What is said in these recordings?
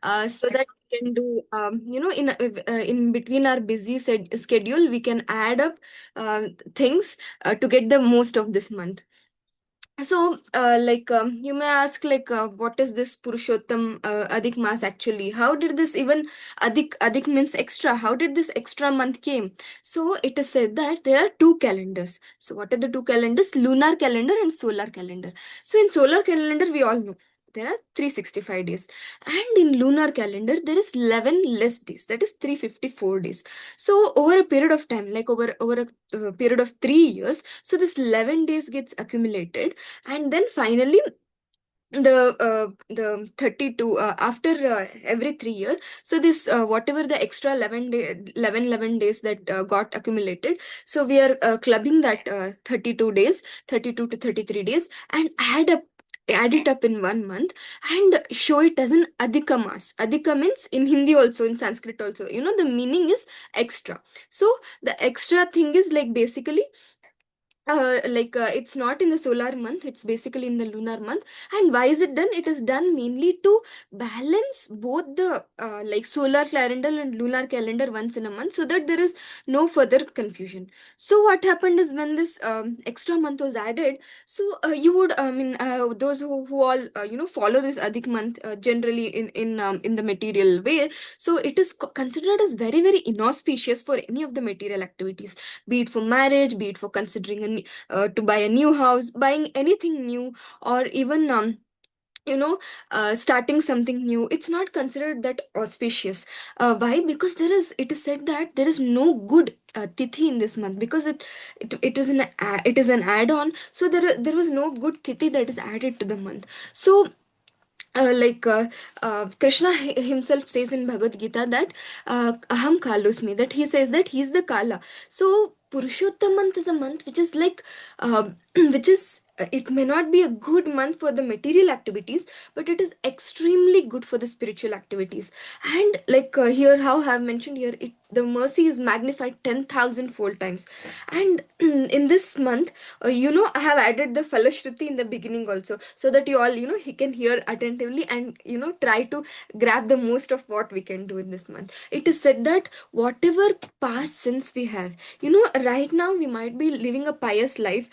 so that we can do, in between our busy schedule, we can add up things to get the most of this month. So, you may ask, what is this Purushottam Adhik Maas actually? How did this even Adhik means extra? How did this extra month came? So, it is said that there are two calendars. So, what are the two calendars? Lunar calendar and solar calendar. So, in solar calendar, we all know there are 365 days, and in lunar calendar there is 11 less days, that is 354 days. So over a period of time, like over a period of 3 years, so this 11 days gets accumulated, and then finally the 32, after every 3 year, so this whatever the extra 11 days that got accumulated, so we are clubbing that 32 days, 32 to 33 days, and add it up in 1 month and show it as an adhika mas. Adhika means in Hindi also, in Sanskrit also, the meaning is extra. So the extra thing is like basically it's not in the solar month, it's basically in the lunar month. And why is it done? It is done mainly to balance both the solar calendar and lunar calendar once in a month, so that there is no further confusion. So what happened is, when this extra month was added, so you would those who all follow this adhik month generally in the material way, so it is considered as very very inauspicious for any of the material activities, be it for marriage, be it for considering to buy a new house, buying anything new, or even starting something new. It's not considered that auspicious. Why? Because it is said that there is no good tithi in this month, because it is an add-on. So there was no good tithi that is added to the month. So Krishna himself says in Bhagavad Gita that Aham Kalusmi, that he says that he's the Kala. So Purushottam month is a month which is which is it may not be a good month for the material activities, but it is extremely good for the spiritual activities. And here, how I have mentioned here, the mercy is magnified 10,000 fold times. And in this month, I have added the Falashruti in the beginning also, so that you all, he can hear attentively and, try to grab the most of what we can do in this month. It is said that whatever past sins we have, right now we might be living a pious life,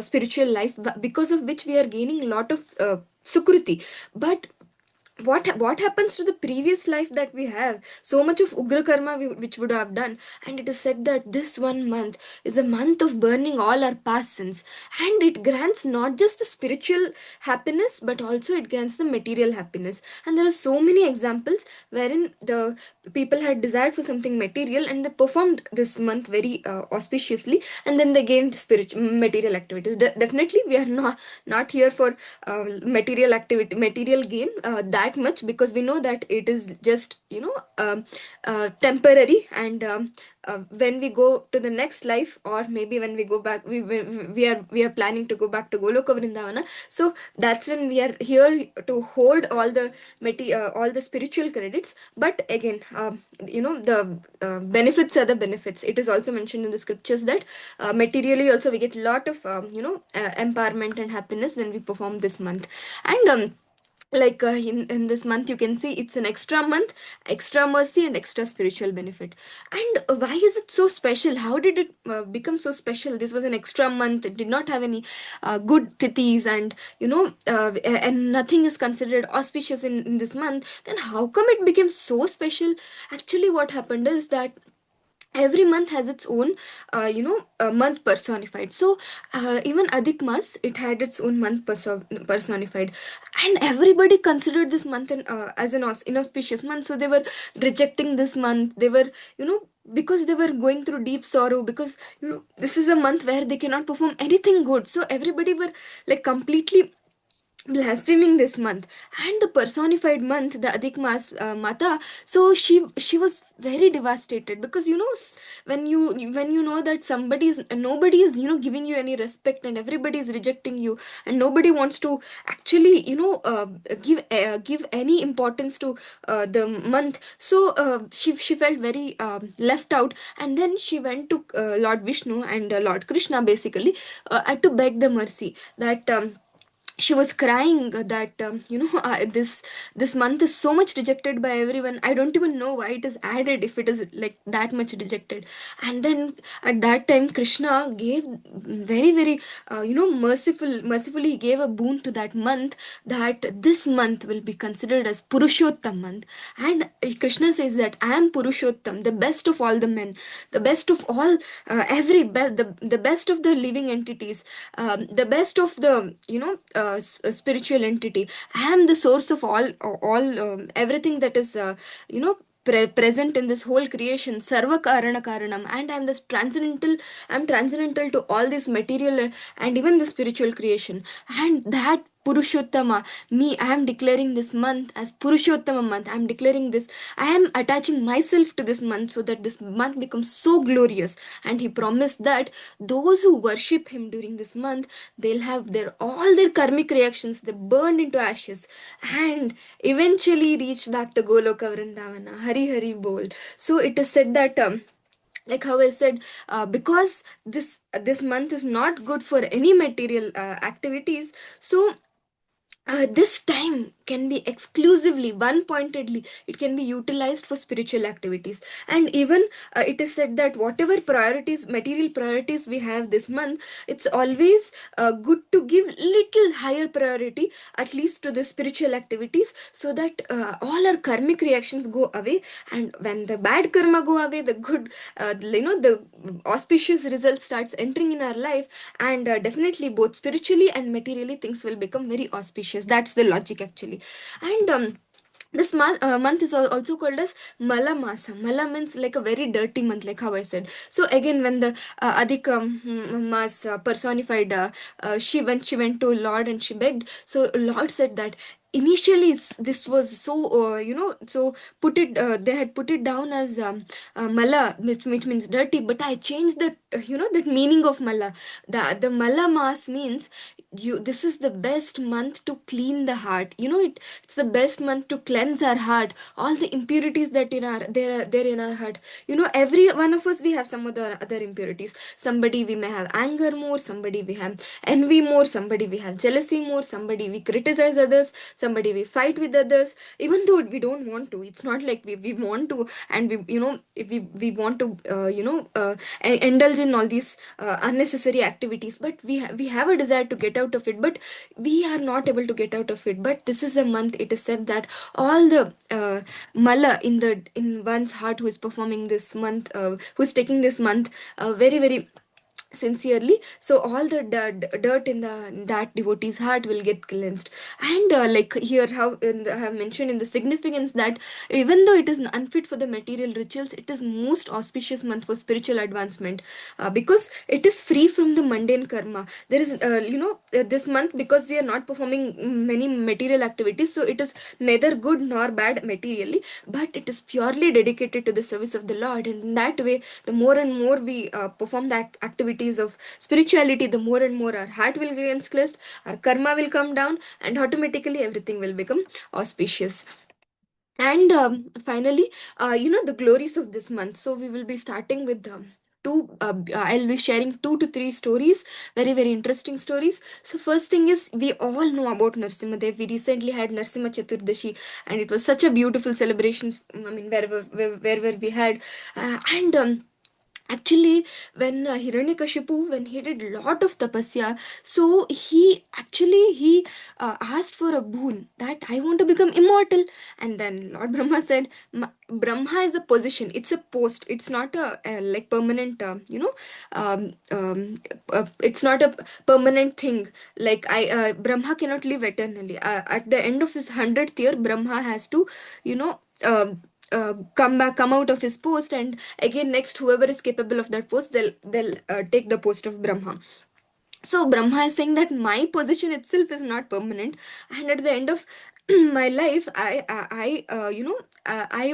spiritual life, because of which we are gaining a lot of sukruti. But what happens to the previous life that we have, so much of ugra karma which would have done? And it is said that this 1 month is a month of burning all our past sins, and it grants not just the spiritual happiness, but also it grants the material happiness. And there are so many examples wherein the people had desired for something material, and they performed this month very auspiciously, and then they gained spiritual material activities. Definitely we are not here for material gain that much, because we know that it is just temporary. And when we go to the next life, or maybe when we go back, we are planning to go back to Goloka Vrindavana. So that's when we are here to hold all the spiritual credits. But again, the benefits are the benefits. It is also mentioned in the scriptures that materially also we get a lot of empowerment and happiness when we perform this month. And in this month, you can see it's an extra month, extra mercy and extra spiritual benefit. And why is it so special? How did it become so special? This was an extra month, it did not have any good tithis, and and nothing is considered auspicious in this month. Then how come it became so special? Actually, what happened is that every month has its own month personified. So even Adhik Maas, it had its own month personified, and everybody considered this month as an inauspicious month. So they were rejecting this month. They were, because they were going through deep sorrow, because this is a month where they cannot perform anything good. So everybody were like completely blaspheming this month. And the personified month, the Adhik Maas Mata, so she was very devastated, because when you know that nobody is giving you any respect, and everybody is rejecting you, and nobody wants to actually give any importance to the month. So she felt very left out, and then she went to Lord Vishnu and Lord Krishna, basically to beg the mercy that she was crying that this month is so much rejected by everyone. I don't even know why it is added if it is like that much rejected. And then at that time Krishna gave very very mercifully he gave a boon to that month, that this month will be considered as Purushottam month. And Krishna says that I am Purushottam, the best of all the men, the best of all, the best of the living entities, the best of the spiritual entity. I am the source of all everything that is present in this whole creation, sarva karana karanam. And I'm transcendental to all this material and even the spiritual creation. And that Purushottama, me, I am declaring this month as Purushottama month. I am declaring this, I am attaching myself to this month so that this month becomes so glorious. And he promised that those who worship him during this month, they'll have their all their karmic reactions, they burned into ashes and eventually reach back to Goloka Vrindavana. Hari Hari Bol. So it is said that like how I said, because this month is not good for any material activities, so this time can be exclusively, one pointedly, it can be utilized for spiritual activities. And even it is said that whatever priorities, material priorities we have this month, it's always good to give little higher priority, at least to the spiritual activities, so that all our karmic reactions go away. And when the bad karma go away, the good, the auspicious result starts entering in our life. And definitely both spiritually and materially things will become very auspicious. That's the logic actually. And month is also called as Mala Masa. Mala means like a very dirty month, like how I said. So again, when the Adhik Maas personified, when she went to Lord and she begged, so Lord said that initially this was so so they had put it down as Mala, which means dirty, but I changed that that meaning of Mala. The Mala Maas means this is the best month to clean the heart. It's the best month to cleanse our heart, all the impurities that there in our heart. Every one of us, we have some other impurities. Somebody we may have anger more, somebody we have envy more, somebody we have jealousy more, somebody we criticize others, somebody we fight with others, even though we don't want to. It's not like we want to, and if we want to indulge in all these unnecessary activities, but we have a desire to get out of it, but we are not able to get out of it. But this is a month, it is said that all the mala in one's heart, who is performing this month, who is taking this month very very sincerely, so all the dirt in that devotee's heart will get cleansed. And like here, how I have mentioned in the significance that even though it is unfit for the material rituals, it is most auspicious month for spiritual advancement, because it is free from the mundane karma. There is this month, because we are not performing many material activities, so it is neither good nor bad materially, but it is purely dedicated to the service of the Lord. And in that way, the more and more we perform the activities of spirituality, the more and more our heart will get cleansed, our karma will come down, and automatically everything will become auspicious. And finally, the glories of this month. So we will be starting with two. I'll be sharing 2 to 3 stories, very very interesting stories. So first thing is, we all know about Narsimhadev. We recently had Narsimha Chaturdashi, and it was such a beautiful celebration. I mean, wherever we had, and actually, when Hiranyakashipu, when he did lot of tapasya, so he asked for a boon, that I want to become immortal. And then Lord Brahma said, Brahma is a position, it's a post, it's not a like permanent, it's not a permanent thing. Like Brahma cannot live eternally. At the end of his 100th year, Brahma has to, you know. Come out of his post, and again next whoever is capable of that post, they'll take the post of Brahma. So Brahma is saying that my position itself is not permanent, and at the end of my life, I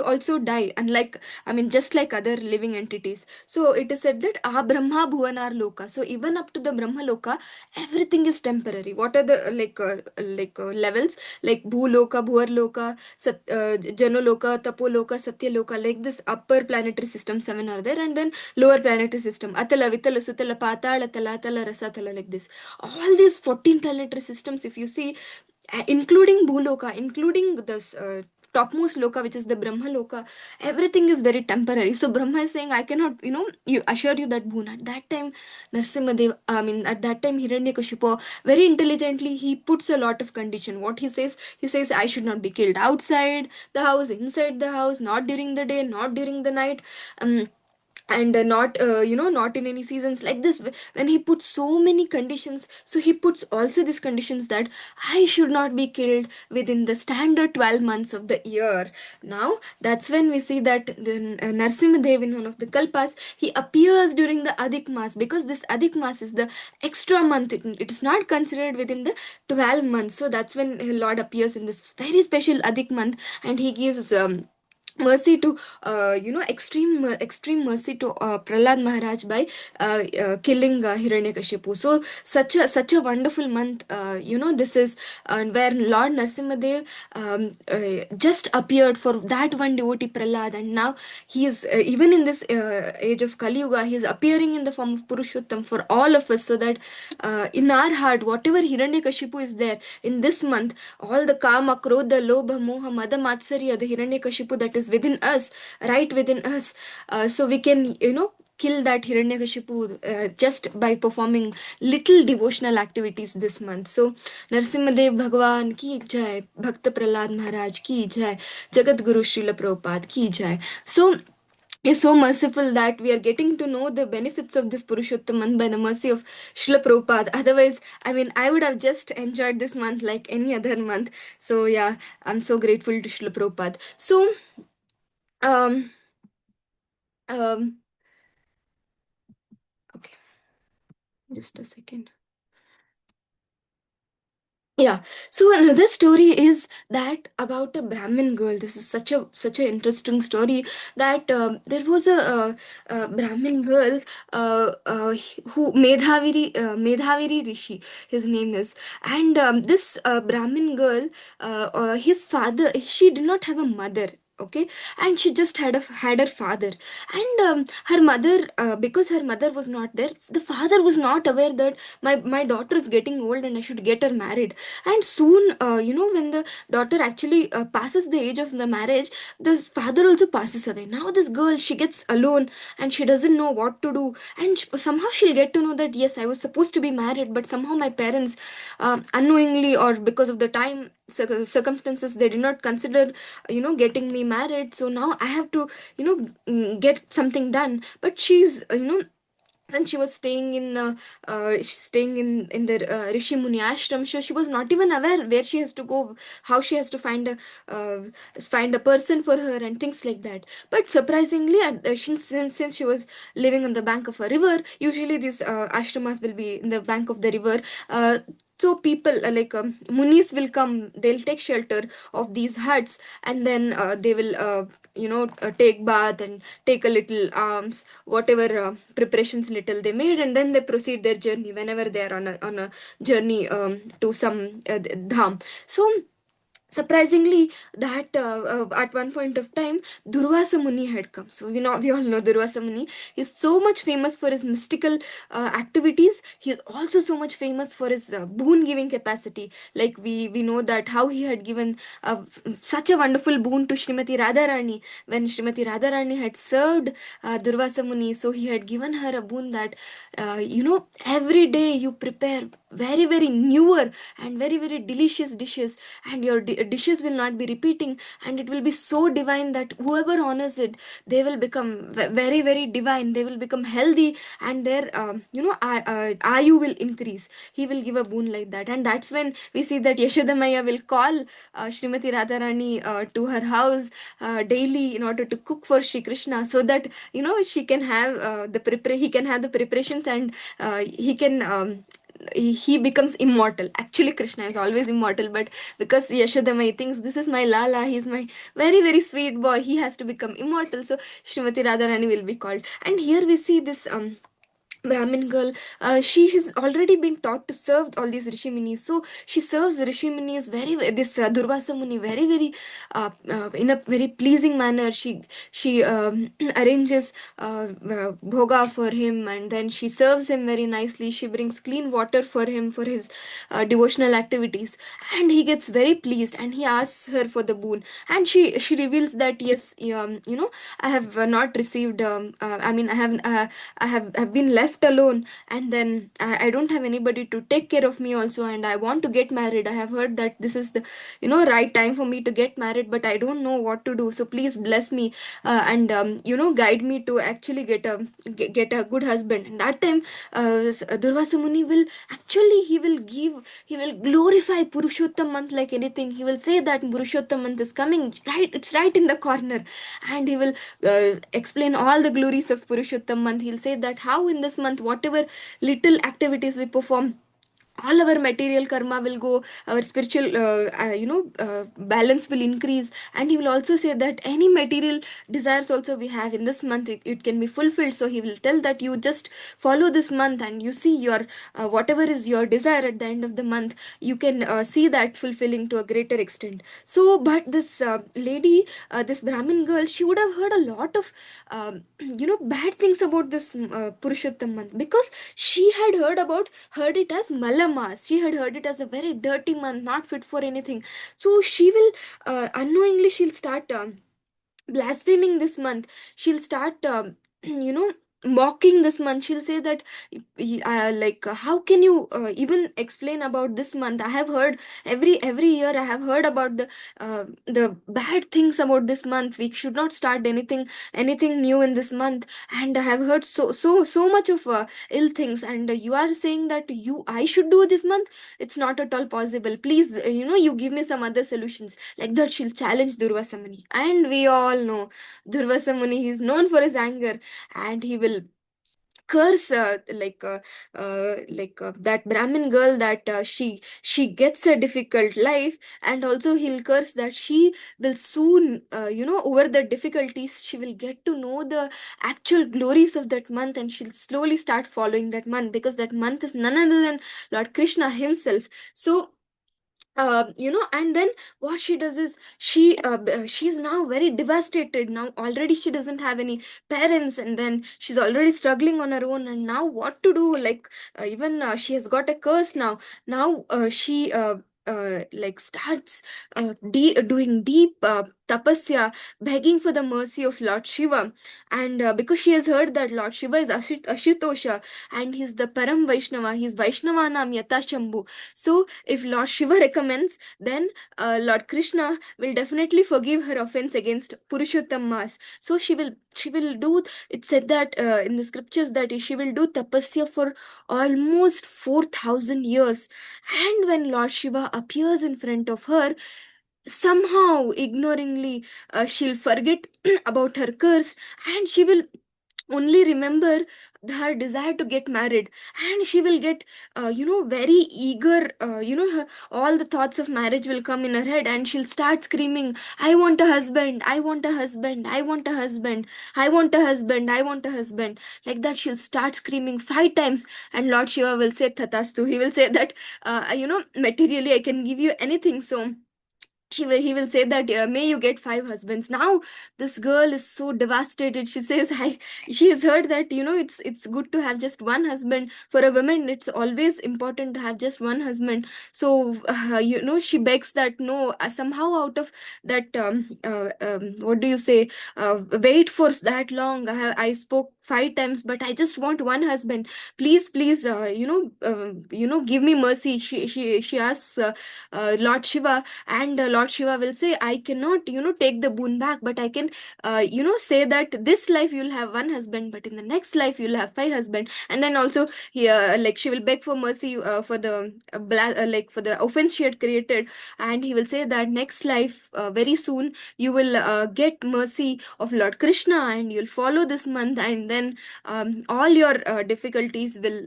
also die, unlike, I mean, just like other living entities. So it is said that ah brahma bhuvanar loka, so even up to the brahma loka, everything is temporary. What are the levels, like bhuloka, bhuvar sat, janaloka, tapoloka, satyaloka, like this upper planetary system, seven are there, and then lower planetary system, atala, vitala, sutala, patala, talatala, rasatala, like this. All these 14 planetary systems, if you see, including Bhuloka, including this topmost loka, which is the Brahma loka, everything is very temporary. So Brahma is saying, I cannot, you assure you that boon. At that time, Narsimhadev, I mean, at that time, Hiranyakashipu, very intelligently, he puts a lot of condition. What he says, I should not be killed outside the house, inside the house, not during the day, not during the night. And not not in any seasons, like this. When he puts so many conditions, so he puts also these conditions that I should not be killed within the standard 12 months of the year. Now that's when we see that the Narsimhadev, in one of the kalpas, he appears during the Adhik Maas, because this Adhik Maas is the extra month. It is not considered within the 12 months. So that's when Lord appears in this very special Adhik month, and he gives mercy to extreme mercy to Prahlad Maharaj by killing Hiranyakashipu. So such a wonderful month, this is where Lord Narasimhadev just appeared for that one devotee Prahlad, and now he is even in this age of Kali Yuga, he is appearing in the form of Purushottam for all of us, so that in our heart, whatever Hiranyakashipu is there in this month, all the kama, krodha, lobha, moha, mada, matsarya, the Hiranyakashipu that is within us, right within us, so we can, kill that Hiranyakashipu just by performing little devotional activities this month. So Narasimhadev Bhagwan ki jai, Bhakta Prahlad Maharaj ki jai, Jagat Guru Srila Prabhupada ki jai. So is so merciful that we are getting to know the benefits of this Purushottam month by the mercy of Srila Prabhupada. Otherwise, I mean, I would have just enjoyed this month like any other month. So yeah, I'm so grateful to Srila Prabhupada. So, um, um, okay, just a second. Yeah. So another story is that about a Brahmin girl. This is such a interesting story, that there was a Brahmin girl who Medhaviri Rishi, his name is, and this Brahmin girl, his father, she did not have a mother. Okay, and she just had her father, and her mother, because her mother was not there, the father was not aware that my daughter is getting old and I should get her married. And soon, when the daughter actually passes the age of the marriage, this father also passes away. Now this girl, she gets alone, and she doesn't know what to do, and somehow she'll get to know that yes, I was supposed to be married, but somehow my parents, unknowingly or because of the time circumstances, they did not consider getting me married. So now I have to get something done. But she's and she was staying in the Rishi Muni ashram. So she was not even aware where she has to go, how she has to find a person for her and things like that. But surprisingly, since she was living on the bank of a river, usually these ashramas will be in the bank of the river. So people, munis will come, they'll take shelter of these huts, and then they will take bath and take a little alms, whatever preparations little they made, and then they proceed their journey whenever they are on a journey to some dham. So surprisingly, that at one point of time, Durvasa Muni had come. So we all know Durvasa Muni is so much famous for his mystical activities. He is also so much famous for his boon giving capacity. Like we know that how he had given such a wonderful boon to Srimati Radharani when Srimati Radharani had served Durvasa Muni. So he had given her a boon that every day you prepare very very newer and very very delicious dishes, and your dishes will not be repeating, and it will be so divine that whoever honors it, they will become very very divine, they will become healthy, and their ayu will increase. He will give a boon like that. And that's when we see that Yashoda Maya will call Srimati Radharani to her house daily in order to cook for Shri Krishna, so that she can have he can have the preparations, and he can he becomes immortal. Actually Krishna is always immortal, but because Yashodamai thinks this is my Lala, he's my very very sweet boy, he has to become immortal, so Srimati Radharani will be called. And here we see this Brahmin girl, she has already been taught to serve all these Rishi Munis. So she serves the Rishi Munis this Durvasa Muni in a very pleasing manner. She arranges bhoga for him, and then she serves him very nicely. She brings clean water for him for his devotional activities, and he gets very pleased and he asks her for the boon. And she reveals that yes, I have not received. I mean, have been left alone, and then I don't have anybody to take care of me also, and I want to get married. I have heard that this is the right time for me to get married, but I don't know what to do. So please bless me, and guide me to actually get a good husband. And that time Durvasa Muni will actually he will glorify Purushottam month like anything. He will say that Purushottam month is coming, right? It's right in the corner, and he will explain all the glories of Purushottam month. He'll say that how in this month, whatever little activities we perform, all our material karma will go, our spiritual balance will increase. And he will also say that any material desires also we have in this month, it can be fulfilled. So he will tell that you just follow this month, and you see your whatever is your desire at the end of the month, you can see that fulfilling to a greater extent. So but this lady, this Brahmin girl, she would have heard a lot of bad things about this Purushottam month, because she had heard it as Malmas. She had heard it as a very dirty month, not fit for anything. So she will unknowingly she'll start blaspheming this month. She'll start mocking this month. She'll say that how can you even explain about this month? I have heard every year I have heard about the bad things about this month. We should not start anything new in this month, and I have heard so much of ill things, and you are saying that I should do this month. It's not at all possible. Please, you give me some other solutions. Like that she'll challenge Durvasa Muni. And we all know Durvasa Muni, he is known for his anger, and he will curse that Brahmin girl, that she gets a difficult life. And also he'll curse that she will soon over the difficulties, she will get to know the actual glories of that month, and she'll slowly start following that month, because that month is none other than Lord Krishna himself. So and then what she does is she's now very devastated. Now already she doesn't have any parents, and then she's already struggling on her own, and now what to do? Like even she has got a curse now. Now she starts doing deep tapasya, begging for the mercy of Lord Shiva. And because she has heard that Lord Shiva is Ashutosha, and he's the Param Vaishnava, he's Vaishnavanam Yata Shambhu. So if Lord Shiva recommends, then Lord Krishna will definitely forgive her offense against Purushottam Maas. So she will do. It said that in the scriptures that she will do tapasya for almost 4,000 years. And when Lord Shiva appears in front of her, somehow ignoringly she'll forget about her curse, and she will only remember her desire to get married. And she will get very eager. All the thoughts of marriage will come in her head, and she'll start screaming, I want a husband, I want a husband, I want a husband, I want a husband, I want a husband. Like that she'll start screaming 5 times. And Lord Shiva will say tatastu. He will say that materially I can give you anything. So he will say that may you get 5 husbands. Now this girl is so devastated. She says she has heard that it's good to have just one husband. For a woman, it's always important to have just one husband. So she begs that no, somehow out of that what do you say, wait for that long. I spoke 5 times, but I just want one husband. Please give me mercy. She asks Lord Shiva. And Lord Shiva will say, I cannot take the boon back, but I can say that this life you'll have one husband, but in the next life you'll have 5 husbands. And then also she will beg for mercy for the for the offense she had created. And he will say that next life, very soon you will get mercy of Lord Krishna, and you'll follow this month, and then all your difficulties will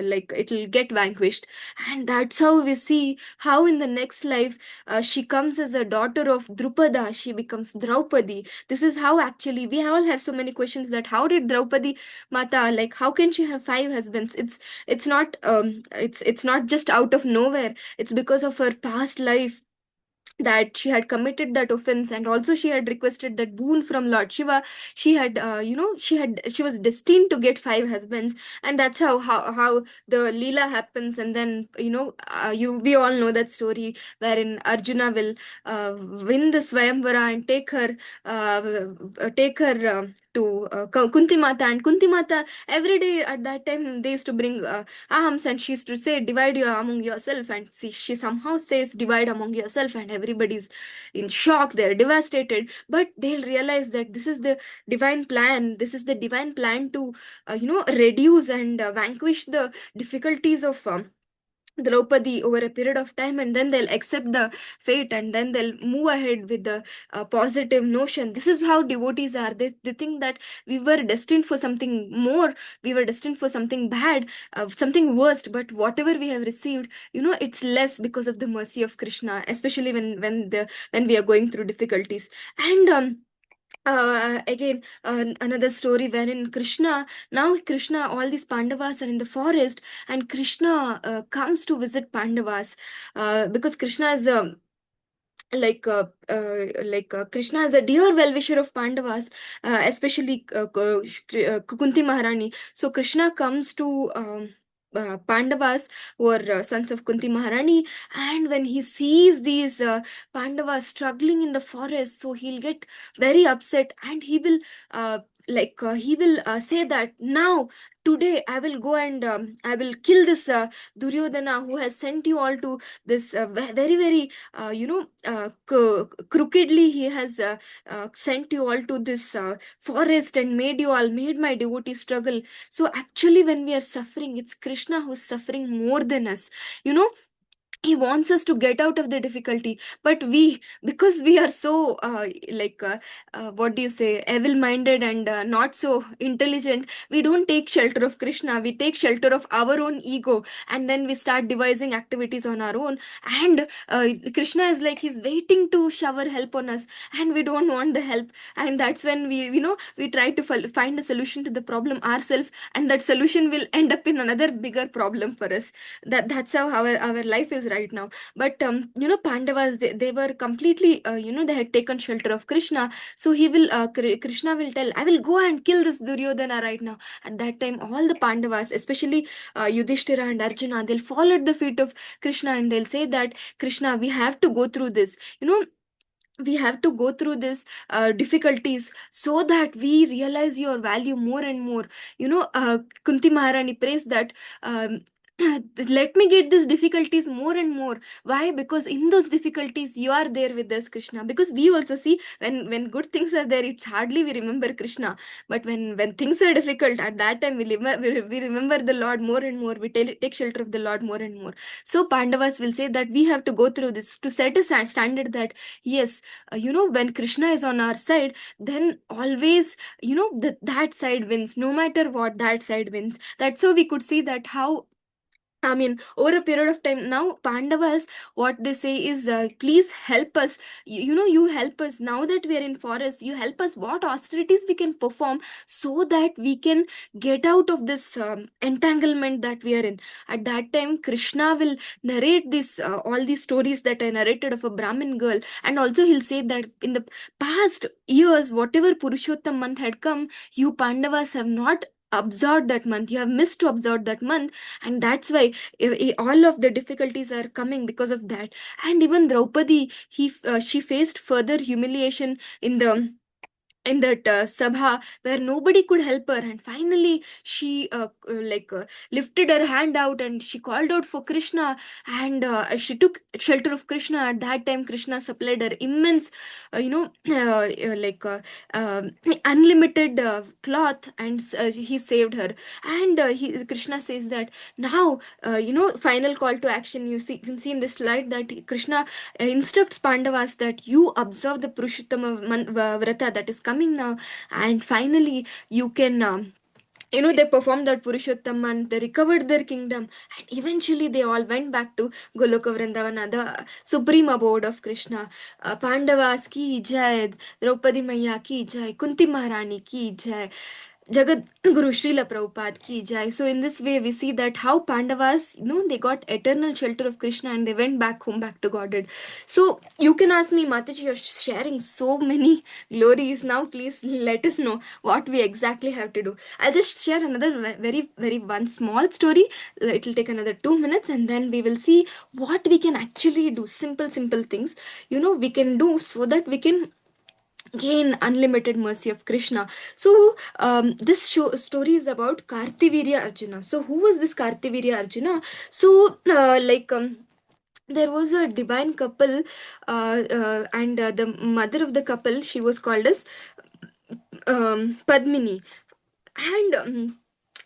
like it will get vanquished. And that's how we see how in the next life she comes as a daughter of Drupada, she becomes Draupadi. This is how actually we all have so many questions, that how did Draupadi Mata, like how can she have five husbands? It's not it's not just out of nowhere. It's because of her past life, that she had committed that offense, and also she had requested that boon from Lord Shiva. She had she was destined to get five husbands. And that's how the Leela happens. And then we all know that story wherein Arjuna will win the Swayamvara and take her to Kunti Mata. And Kunti Mata, every day at that time, they used to bring alms, and she used to say, divide your among yourself. And she somehow says, divide among yourself, and everybody's in shock, they're devastated. But they'll realize that this is the divine plan. This is the divine plan to reduce and vanquish the difficulties of Draupadi over a period of time, and then they'll accept the fate, and then they'll move ahead with the positive notion. This is how devotees are. They think that we were destined for something more, we were destined for something bad, something worst, but whatever we have received, it's less because of the mercy of Krishna, especially when we are going through difficulties. And again, another story wherein Krishna, all these Pandavas are in the forest, and Krishna comes to visit Pandavas, because Krishna is Krishna is a dear well-wisher of Pandavas, especially Kunti Maharani. So Krishna comes to Pandavas, who are sons of Kunti Maharani, and when he sees these Pandavas struggling in the forest, so he'll get very upset, and he will say that now today I will go and I will kill this Duryodhana, who has sent you all to this very very crookedly he has sent you all to this forest, and made my devotees struggle. So actually when we are suffering, it's Krishna who's suffering more than us. you know he wants us to get out of the difficulty, but because we are so what do you say, evil minded, and not so intelligent, we don't take shelter of Krishna, we take shelter of our own ego, and then we start devising activities on our own. And Krishna is like he's waiting to shower help on us, and we don't want the help. And that's when we try to find a solution to the problem ourselves, and that solution will end up in another bigger problem for us. That's how our life is right now. But Pandavas, they were completely they had taken shelter of Krishna. So Krishna will tell, I will go and kill this Duryodhana right now. At that time, all the Pandavas, especially Yudhishthira and Arjuna, they'll fall at the feet of Krishna, and they'll say that, Krishna, we have to go through this. We have to go through this difficulties, so that we realize your value more and more. Kunti Maharani prays that, let me get these difficulties more and more. Why? Because in those difficulties you are there with us, Krishna. Because we also see, when good things are there, it's hardly we remember Krishna. But when things are difficult, at that time we remember the Lord more and more, we take shelter of the Lord more and more. So Pandavas will say that we have to go through this to set a standard that, yes, when Krishna is on our side, then always that side wins. No matter what, that side wins. That's how we could see that how, I mean, over a period of time, now Pandavas, what they say is, please help us. You help us now that we are in forest. You help us what austerities we can perform, so that we can get out of this entanglement that we are in. At that time, Krishna will narrate this all these stories that I narrated of a Brahmin girl, and also he'll say that in the past years, whatever Purushottam month had come, you Pandavas have not observed that month. You have missed to observe that month, and that's why all of the difficulties are coming because of that. And even Draupadi, she faced further humiliation in that sabha, where nobody could help her, and finally she lifted her hand out, and she called out for Krishna, and she took shelter of Krishna. At that time, Krishna supplied her immense like unlimited cloth, and he saved her. And Krishna says that now, final call to action. You can see in this slide that Krishna instructs Pandavas that you observe the Purushottam vrata, that is coming now, and finally you can they performed that Purushottam and they recovered their kingdom, and eventually they all went back to Goloka Vrindavana, the supreme abode of Krishna. Pandavas ki jai, Draupadi Maya ki jai, Kunti Maharani ki jai, Jagat Guru Srila Prabhupada ki jai. So in this way we see that how Pandavas, they got eternal shelter of Krishna and they went back home, back to Godhead. So you can ask me, Mataji, you're sharing so many glories. Now please let us know what we exactly have to do. I'll just share another very, very one small story. It will take another 2 minutes, and then we will see what we can actually do. Simple, simple things, we can do so that we can gain unlimited mercy of Krishna. So this story is about Kartivirya Arjuna. So who was this Kartivirya Arjuna? So there was a divine couple, and the mother of the couple, she was called as Padmini, and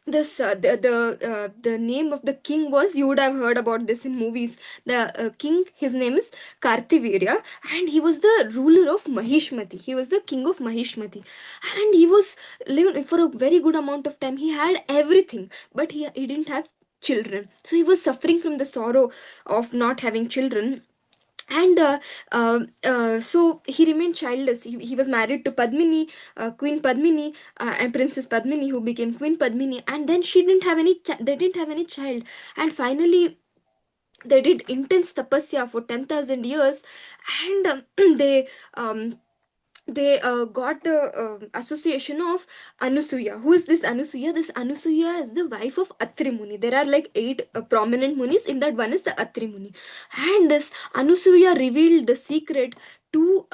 this the name of the king was, you would have heard about this in movies, the king, his name is Kartivirya, and he was the ruler of Mahishmati. He was the king of Mahishmati, and he was living for a very good amount of time. He had everything, but he didn't have children, so he was suffering from the sorrow of not having children. And so he remained childless. He was married to Padmini, Queen Padmini, and Princess Padmini, who became Queen Padmini, and then she didn't have any they didn't have any child. And finally they did intense tapasya for 10,000 years, and they um, got the association of Anusuya. Who is this Anusuya? This Anusuya is the wife of Atri Muni. There are like 8 prominent munis. In that, one is the Atri Muni. And this Anusuya revealed the secret to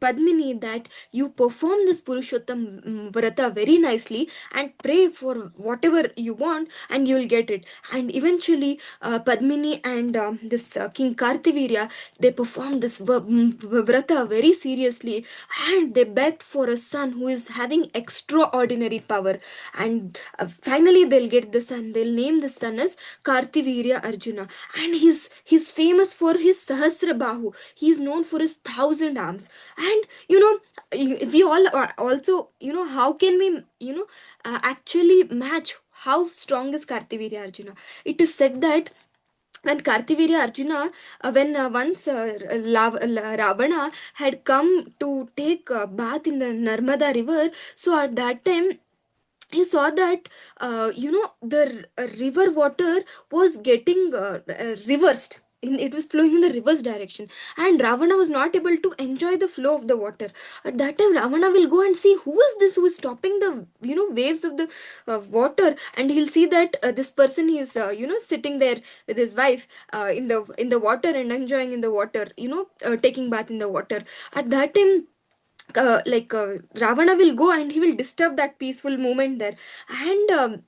Padmini, that you perform this Purushottam vrata very nicely and pray for whatever you want and you'll get it. And eventually Padmini and this King Kartivirya, they performed this vrata very seriously, and they begged for a son who is having extraordinary power. And finally they'll get the son. They'll name the son as Kartivirya Arjuna, and he's famous for his Sahasra Bahu. He's known for his 1,000 arms. And we all are also, how can we actually match how strong is Kartivirya Arjuna. It is said that when Kartivirya Arjuna, when once Ravana had come to take a bath in the Narmada river, so at that time he saw that the river water was getting reversed. It was flowing in the reverse direction, and Ravana was not able to enjoy the flow of the water. At that time, Ravana will go and see who is this who is stopping the waves of the water, and he'll see that this person is sitting there with his wife in the water and enjoying in the water, taking bath in the water. At that time, Ravana will go and he will disturb that peaceful moment there, and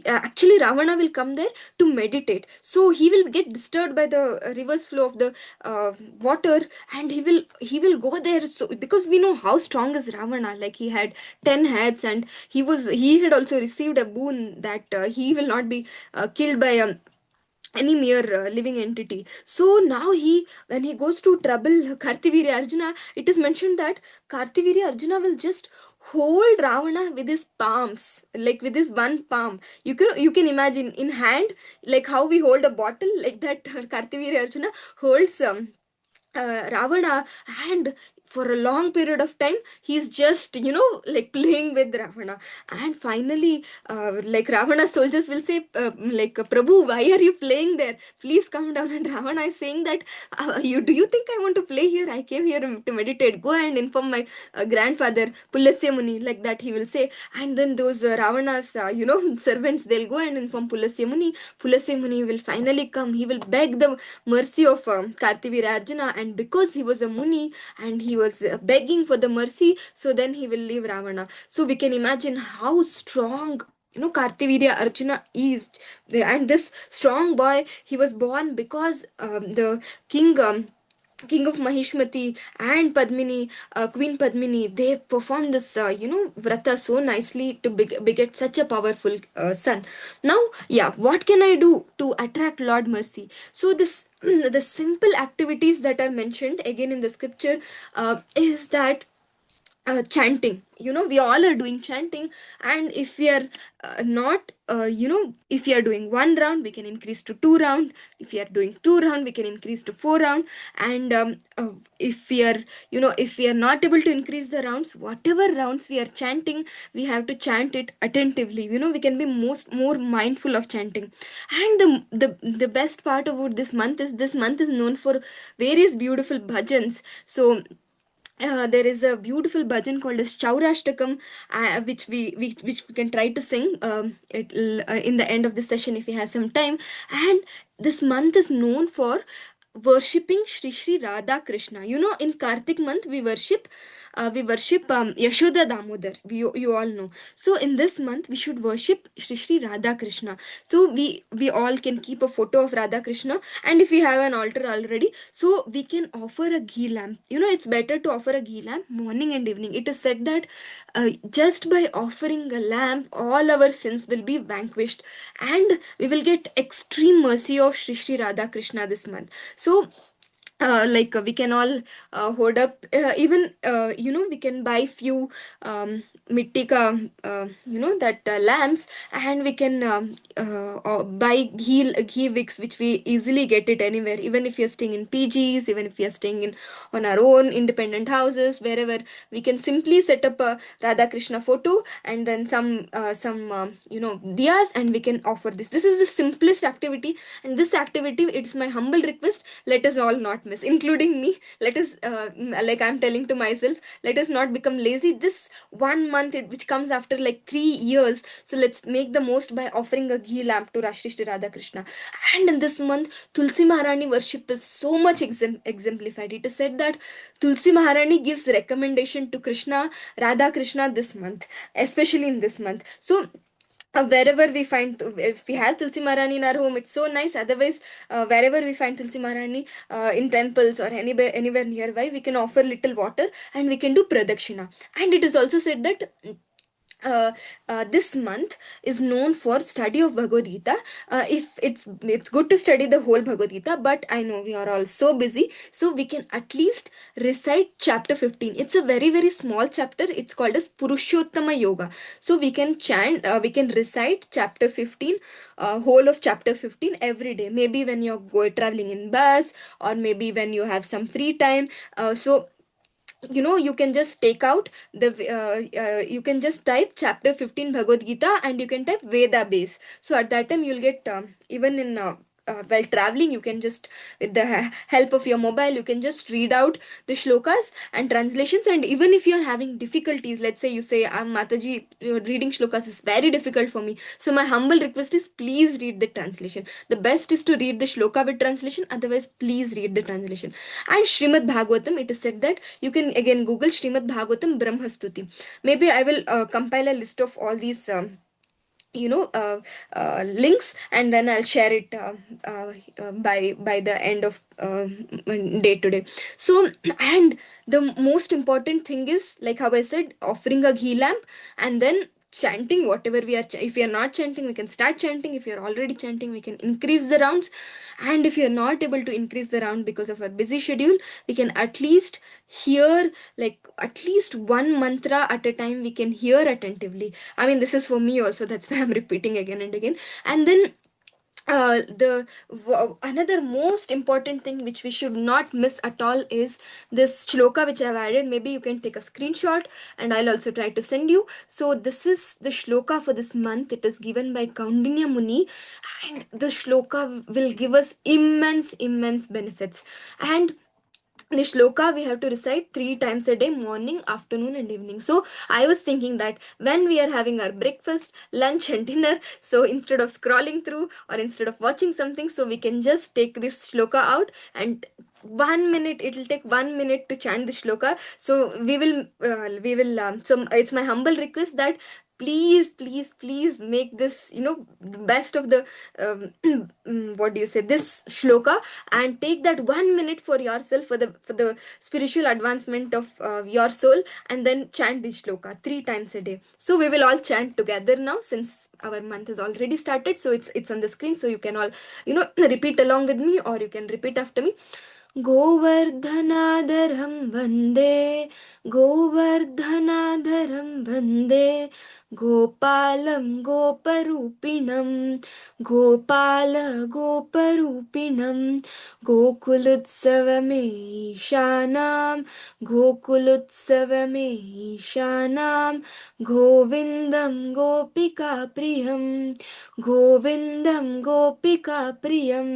actually Ravana will come there to meditate. So he will get disturbed by the reverse flow of the water, and he will go there. So because we know how strong is Ravana, like he had 10 heads, and he had also received a boon that he will not be killed by any mere living entity. So now when he goes to trouble Kartivirya Arjuna, it is mentioned that Kartivirya Arjuna will just hold Ravana with his palms, like with his one palm. You can imagine in hand, like how we hold a bottle, like that Kartivirya Arjuna holds Ravana, and for a long period of time he's just like playing with Ravana. And finally like Ravana's soldiers will say Prabhu, why are you playing there? Please come down. And Ravana is saying that you think I want to play here? I came here to meditate. Go and inform my grandfather Pulasya Muni, like that he will say. And then those Ravana's servants, they'll go and inform Pulasya Muni. Pulasya Muni will finally come. He will beg the mercy of Kartivirya Arjuna, and because he was a Muni and he was begging for the mercy, so then he will leave Ravana. So we can imagine how strong Kartivirya Arjuna is. And this strong boy, he was born because the king King of Mahishmati and Padmini, Queen Padmini, they performed this, vrata so nicely to beget such a powerful son. Now, yeah, what can I do to attract Lord Mercy? So this, the simple activities that are mentioned again in the scripture is that chanting. We all are doing chanting, and if we are not if we are doing one round, we can increase to two round. If we are doing two round, we can increase to four round. And if we are if we are not able to increase the rounds, whatever rounds we are chanting, we have to chant it attentively. We can be more mindful of chanting. And the best part about this month is, this month is known for various beautiful bhajans. So there is a beautiful bhajan called as Chaurashtakam, which we can try to sing in the end of the session if we have some time. And this month is known for worshipping Sri Sri Radha Krishna. In Kartik month we worship Yashoda Damodar. You all know. So in this month we should worship Sri Sri Radha Krishna. So we all can keep a photo of Radha Krishna, and if we have an altar already, so we can offer a ghee lamp. It's better to offer a ghee lamp morning and evening. It is said that just by offering a lamp, all our sins will be vanquished, and we will get extreme mercy of Sri Sri Radha Krishna this month. So we can all hold up, even we can buy few mitti ka that lamps, and we can buy ghee wicks, which we easily get it anywhere, even if you're staying in PGs, even if you're staying in on our own independent houses, wherever. We can simply set up a Radha Krishna photo, and then some diyas, and we can offer this is the simplest activity. And this activity, it's my humble request, let us all not miss, including me. Let us like I'm telling to myself, let us not become lazy this one month, which comes after like 3 years. So let's make the most by offering a ghee lamp to Rashtriya Shri Radha Krishna. And in this month, Tulsi Maharani worship is so much exemplified. It is said that Tulsi Maharani gives recommendation to Krishna, Radha Krishna this month, especially in this month. So wherever we find, if we have Tulsi Maharani in our home, it's so nice. Otherwise, wherever we find Tulsi Maharani, in temples or anywhere nearby, we can offer little water, and we can do pradakshina. And it is also said that uh, this month is known for study of Bhagavad Gita. If it's good to study the whole Bhagavad Gita, but I know we are all so busy, so we can at least recite chapter 15. It's a very very small chapter. It's called as Purushottama Yoga. So we can chant, we can recite chapter 15, whole of chapter 15 every day. Maybe when you're traveling in bus, or maybe when you have some free time. So you can just take out the you can just type chapter 15 Bhagavad Gita, and you can type Veda base. So at that time you'll get, even in while traveling, you can just, with the help of your mobile, you can just read out the shlokas and translations. And even if you're having difficulties, let's say you say, Mataji, reading shlokas is very difficult for me, so my humble request is, please read the translation. The best is to read the shloka with translation, otherwise please read the translation. And Srimad Bhagavatam, it is said that you can again Google Srimad Bhagavatam Brahmastuti. Maybe I will compile a list of all these links, and then I'll share it by the end of day today. So, and the most important thing is, like how I said, offering a ghee lamp, and then chanting whatever we are if we are not chanting, we can start chanting. If you are already chanting, we can increase the rounds. And if you are not able to increase the round because of our busy schedule, we can at least hear, like at least one mantra at a time, we can hear attentively. I mean, this is for me also, that's why I'm repeating again and again. And then another most important thing which we should not miss at all is this shloka which I've added. Maybe you can take a screenshot, and I'll also try to send you. So this is the shloka for this month. It is given by Kaundinya Muni, and the shloka will give us immense benefits. And the shloka we have to recite 3 times a day, morning, afternoon, and evening. So I was thinking that when we are having our breakfast, lunch, and dinner, so instead of scrolling through or instead of watching something, so we can just take this shloka out, and 1 minute, it will take 1 minute to chant the shloka. So we will so it's my humble request that please, please, please make this, the best of the what do you say, this shloka, and take that 1 minute for yourself, for the spiritual advancement of your soul, and then chant this shloka 3 times a day. So we will all chant together now, since our month has already started. So it's on the screen, so you can all, repeat along with me, or you can repeat after me. गोवर्धनाधरं वन्दे गोवर्धनाधरं वन्दे गोपालं गोपरूपिणं गोपाल गोपरूपिणं गोकुलोत्सवमेषानां गोकुलोत्सवमेषानां गोविन्दं गोपिकाप्रियं गोविन्दं गोपिकाप्रियम्.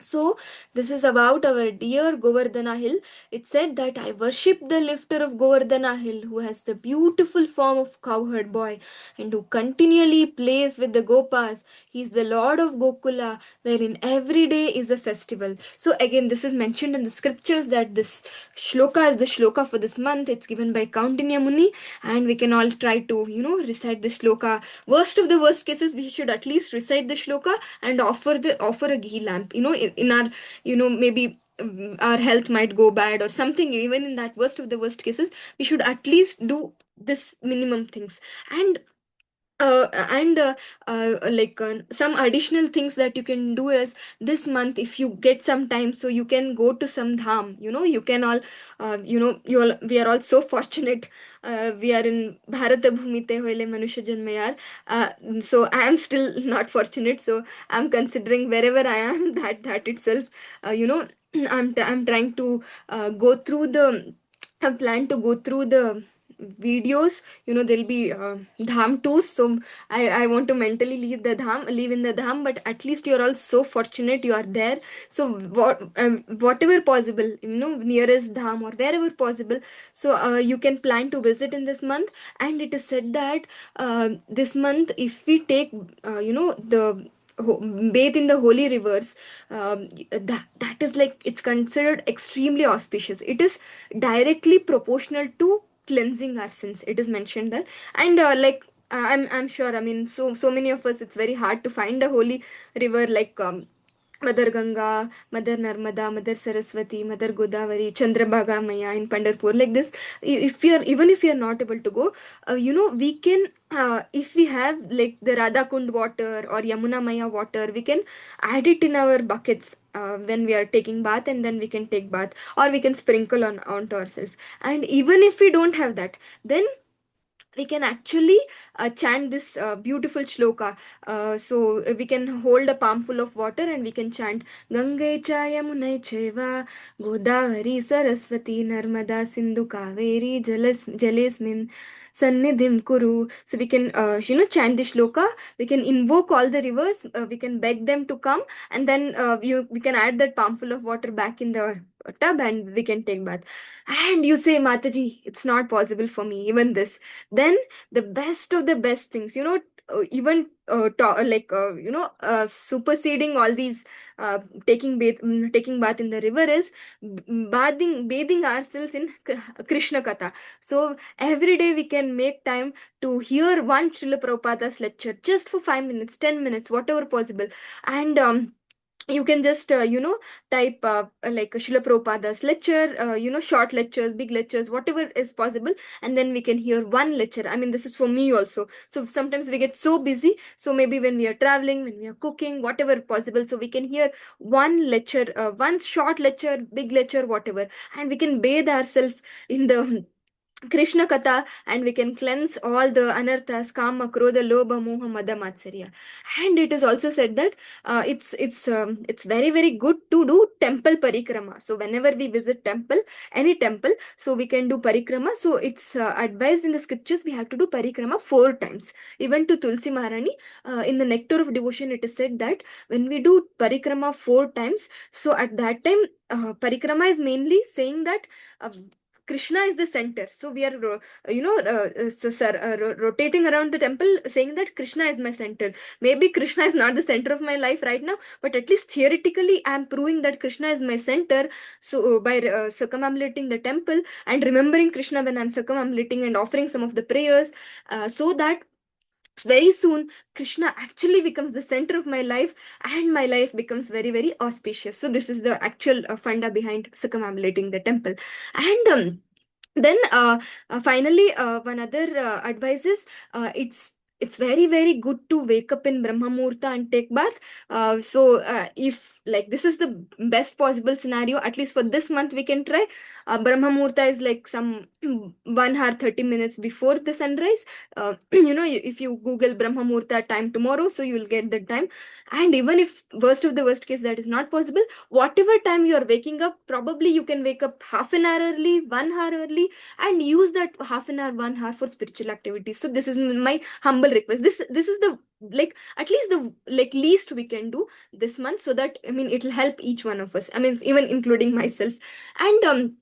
So, this is about our dear Govardhana hill. It said that I worship the lifter of Govardhana hill, who has the beautiful form of cowherd boy and who continually plays with the Gopas. He is the Lord of Gokula, wherein every day is a festival. So, again, this is mentioned in the scriptures that this shloka is the shloka for this month. It's given by Kaundinya Muni, and we can all try to, recite the shloka. Worst of the worst cases, we should at least recite the shloka and offer a ghee lamp. In our, maybe our health might go bad or something. Even in that worst of the worst cases, we should at least do this minimum things. And some additional things that you can do is, this month, if you get some time, so you can go to some dham. You can all, we are all so fortunate. We are in Bharata Bhumite hoile manusha janma yaar. So I am still not fortunate, so I'm considering wherever I am, that itself, I'm trying to go through the I plan to go through the videos. There'll be dham tours. So I want to mentally live in the dham, but at least you're all so fortunate you are there. So whatever possible, nearest dham or wherever possible, so you can plan to visit in this month. And it is said that this month, if we take the bathe in the holy rivers, that is like, it's considered extremely auspicious. It is directly proportional to cleansing our sins, it is mentioned there. And I'm sure, I mean, so many of us, it's very hard to find a holy river like Mother Ganga, Mother Narmada, Mother Saraswati, Mother Godavari, Chandrabhaga Maya in Pandharpur, like this. If you're Even if you're not able to go, we can, if we have like the Radha Kund water or Yamuna Maya water, we can add it in our buckets when we are taking bath, and then we can take bath, or we can sprinkle onto ourselves. And even if we don't have that, then we can actually chant this beautiful shloka. So we can hold a palm full of water and we can chant Gange cha Yamunai cheva Godavari Saraswati Narmada Sindhu Kaveri Jalesmin Sannidhim Kuru. So we can chant the shloka. We can invoke all the rivers. We can beg them to come, and then we can add that palm full of water back in the tub, and we can take bath. And you say, Mataji, it's not possible for me, even this. Then the best of the best things, even superseding all these taking bath in the river is bathing ourselves in Krishna Katha. So every day we can make time to hear one Srila Prabhupada's lecture, just for 5 minutes, 10 minutes, whatever possible. And you can just type like Srila Prabhupada's lecture, short lectures, big lectures, whatever is possible, and then we can hear one lecture. I mean, this is for me also. So sometimes we get so busy, so maybe when we are traveling, when we are cooking, whatever possible, so we can hear one lecture, one short lecture, big lecture, whatever, and we can bathe ourselves in the Krishna Katha, and we can cleanse all the anarthas, kama, krodha, lobha, moha, mada, matsarya. And it is also said that it's very very good to do temple parikrama. So whenever we visit temple, any temple, so we can do parikrama. So it's advised in the scriptures we have to do parikrama 4 times. Even to Tulsi Maharani, in the Nectar of Devotion, it is said that when we do parikrama 4 times, so at that time, parikrama is mainly saying that Krishna is the center. So we are, rotating around the temple, saying that Krishna is my center. Maybe Krishna is not the center of my life right now, but at least theoretically, I am proving that Krishna is my center. So by circumambulating the temple and remembering Krishna when I'm circumambulating and offering some of the prayers, so that very soon Krishna actually becomes the center of my life, and my life becomes very, very auspicious. So this is the actual funda behind circumambulating the temple. And then finally, one other advice is, it's very, very good to wake up in Brahma Muhurta and take bath. If like this is the best possible scenario, at least for this month we can try. Brahma Muhurta is like some 1 hour 30 minutes before the sunrise. If you Google Brahma Muhurta time tomorrow, so you'll get the time. And even if worst of the worst case that is not possible, whatever time you are waking up, probably you can wake up half an hour early, 1 hour early, and use that half an hour, 1 hour for spiritual activities. So this is my humble request. This is the, like, at least the like least we can do this month, so that, I mean, it'll help each one of us, I mean, even including myself. And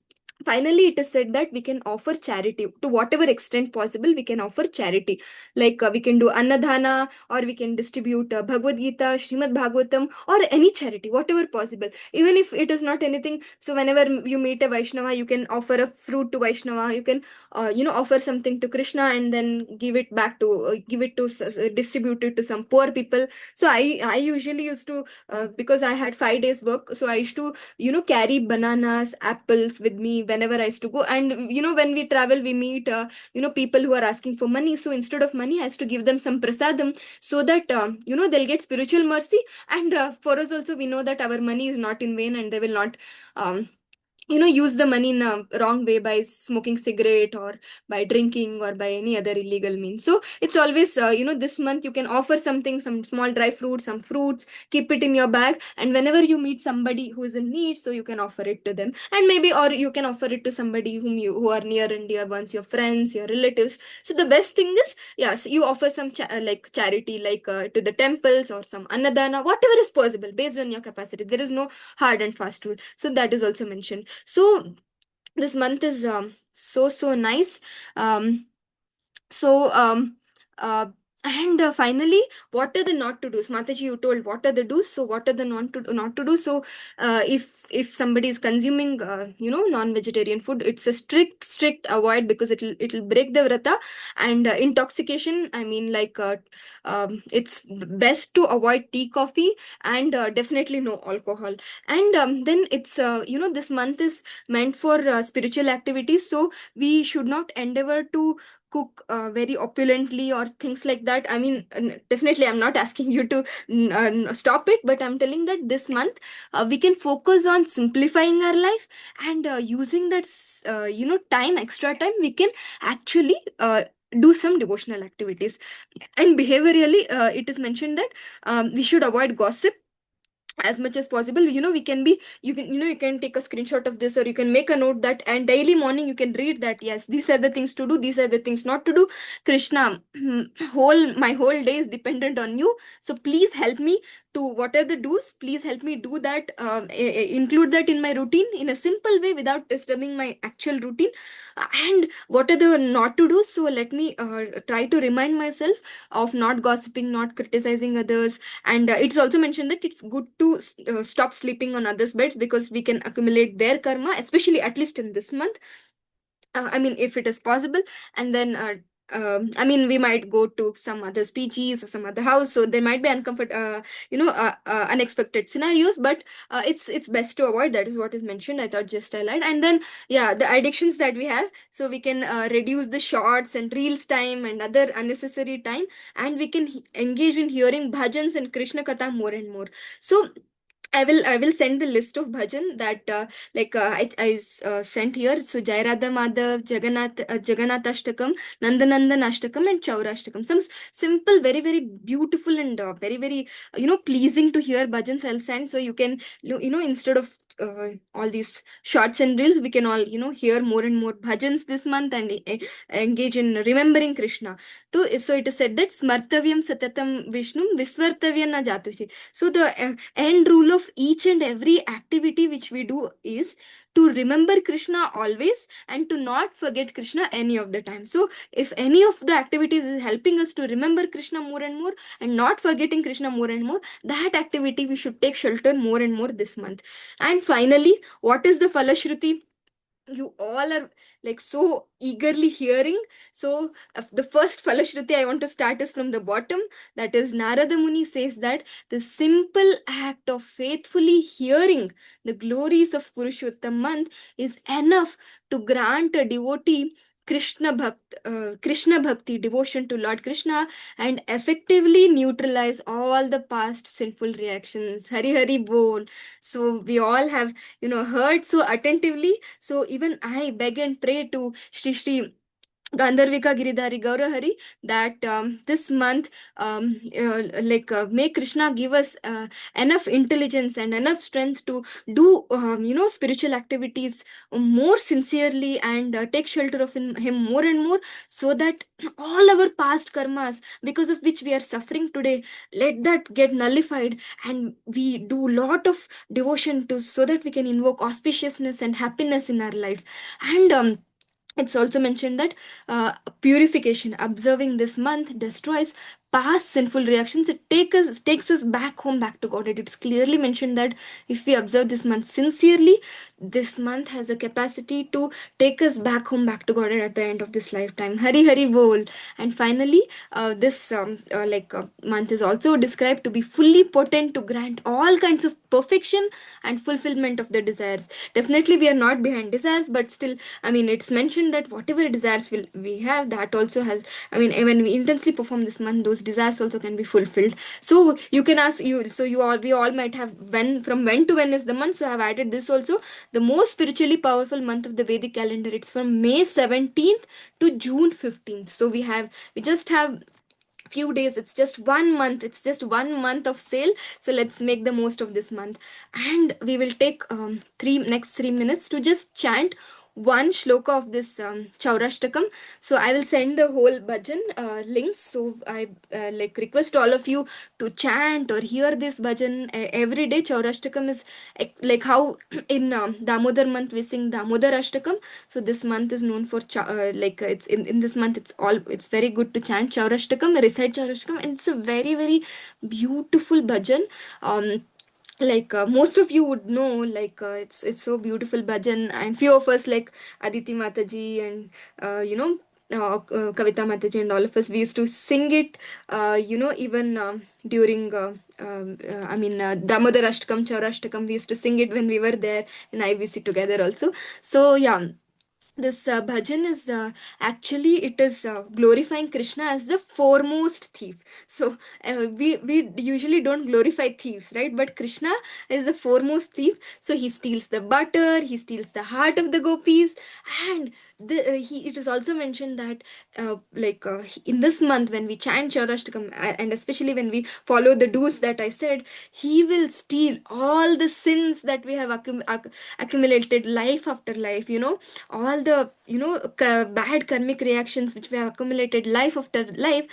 finally, it is said that we can offer charity to whatever extent possible. We can offer charity, like we can do annadhana, or we can distribute Bhagavad Gita, Srimad Bhagavatam, or any charity, whatever possible. Even if it is not anything, so whenever you meet a Vaishnava, you can offer a fruit to Vaishnava. You can offer something to Krishna, and then give it back to distribute it to some poor people. So I usually used to, because I had 5 days work, so I used to carry bananas, apples with me whenever I used to go. And when we travel, we meet people who are asking for money. So instead of money, I used to give them some prasadam, so that they'll get spiritual mercy. And for us also, we know that our money is not in vain, and they will not um, use the money in a wrong way by smoking cigarette, or by drinking, or by any other illegal means. So it's always, this month you can offer something, some small dry fruits, some fruits, keep it in your bag, and whenever you meet somebody who is in need, so you can offer it to them. And maybe, or you can offer it to somebody who are near and dear ones, your friends, your relatives. So the best thing is, yes, you offer some like charity, like to the temples, or some annadana, whatever is possible based on your capacity. There is no hard and fast rule. So that is also mentioned. So this month is so nice. um so uh and finally, what are the not to do's? Mataji, you told what are the do's, so what are the not to do? So if somebody is consuming non-vegetarian food, it's a strict avoid, because it'll break the vrata. And intoxication, I mean, like, it's best to avoid tea, coffee, and definitely no alcohol. And then it's this month is meant for spiritual activities, so we should not endeavor to cook very opulently or things like that. I mean, definitely I'm not asking you to stop it, but I'm telling that this month we can focus on simplifying our life, and using that time, extra time, we can actually do some devotional activities. And behaviorally, it is mentioned that we should avoid gossip as much as possible. We can be, you can take a screenshot of this, or you can make a note that, and daily morning you can read that, yes, these are the things to do, these are the things not to do. Krishna, my whole day is dependent on you, so please help me to, what are the do's, please help me do that, include that in my routine in a simple way without disturbing my actual routine. And what are the not to do, so let me try to remind myself of not gossiping, not criticizing others. And it's also mentioned that it's good to stop sleeping on others' beds, because we can accumulate their karma, especially at least in this month. I mean, if it is possible. And then I mean, we might go to some other species or some other house, so there might be unexpected scenarios, but it's best to avoid. That is what is mentioned. I thought just I lied. And then, yeah, the addictions that we have, so we can reduce the shorts and reels time and other unnecessary time, and we can engage in hearing bhajans and Krishna Katha more and more. So I will send the list of bhajan that I sent here. So Jai Radha Madhav, Jagannathashtakam, Nandanandanashtakam, and Chaurashtakam. Some simple, very, very beautiful, and very, very pleasing to hear bhajans I'll send. So you can instead of all these shorts and reels, we can all hear more and more bhajans this month, and engage in remembering Krishna. So it is said that Smartavyam Satatam Vishnu Visvartavya na Jatushi. So the end rule of each and every activity which we do is to remember Krishna always, and to not forget Krishna any of the time. So if any of the activities is helping us to remember Krishna more and more, and not forgetting Krishna more and more, that activity we should take shelter more and more this month. And finally, what is the Falashruti? you all are like so eagerly hearing. So the first Falashruti I want to start is from the bottom. That is, Narada Muni says that the simple act of faithfully hearing the glories of Purushottam month is enough to grant a devotee Krishna Bhakti, devotion to Lord Krishna, and effectively neutralize all the past sinful reactions. Hari Hari Bol. So we all have, heard so attentively. So even I beg and pray to Shri Shri Gandharvika Giridhari Gaurahari that this month, may Krishna give us enough intelligence and enough strength to do, spiritual activities more sincerely, and take shelter of him more and more, so that all our past karmas, because of which we are suffering today, let that get nullified, and we do lot of devotion to, so that we can invoke auspiciousness and happiness in our life. And it's also mentioned that purification, observing this month, destroys past sinful reactions. It takes us back home, back to God. It's clearly mentioned that if we observe this month sincerely, this month has a capacity to take us back home, back to God at the end of this lifetime. Hari Hari Bol. And finally, this month is also described to be fully potent to grant all kinds of perfection and fulfillment of the desires. Definitely, we are not behind desires, but still, I mean, it's mentioned that whatever desires we have, that also has, I mean, when we intensely perform this month, those desires also can be fulfilled. So you can ask you, so you all, we all might have, when to when is the month. So I have added this also, the most spiritually powerful month of the Vedic calendar. It's from May 17th to June 15th. So we just have few days. It's just 1 month, it's just 1 month of sale. So let's make the most of this month, and we will take next 3 minutes to just chant one shloka of this Chaurashtakam. So I will send the whole bhajan links. So I request all of you to chant or hear this bhajan every day. Chaurashtakam is like how in Damodar month we sing Damodar Ashtakam. So this month is known for it's in this month, it's very good to chant Chaurashtakam, recite Chaurashtakam, and it's a very very beautiful bhajan. Most of you would know, it's so beautiful bhajan, and few of us like Aditi Mataji and Kavita Mataji and all of us, we used to sing it, even during Damodar Ashtakam, Chaurashtakam, we used to sing it when we were there in IVC together also. So yeah, this bhajan is actually, it is glorifying Krishna as the foremost thief. So we usually don't glorify thieves, right? But Krishna is the foremost thief. So he steals the butter, he steals the heart of the gopis. And it is also mentioned that in this month, when we chant Chaurashtakam, and especially when we follow the do's that I said, he will steal all the sins that we have accumulated life after life, all the bad karmic reactions which we have accumulated life after life.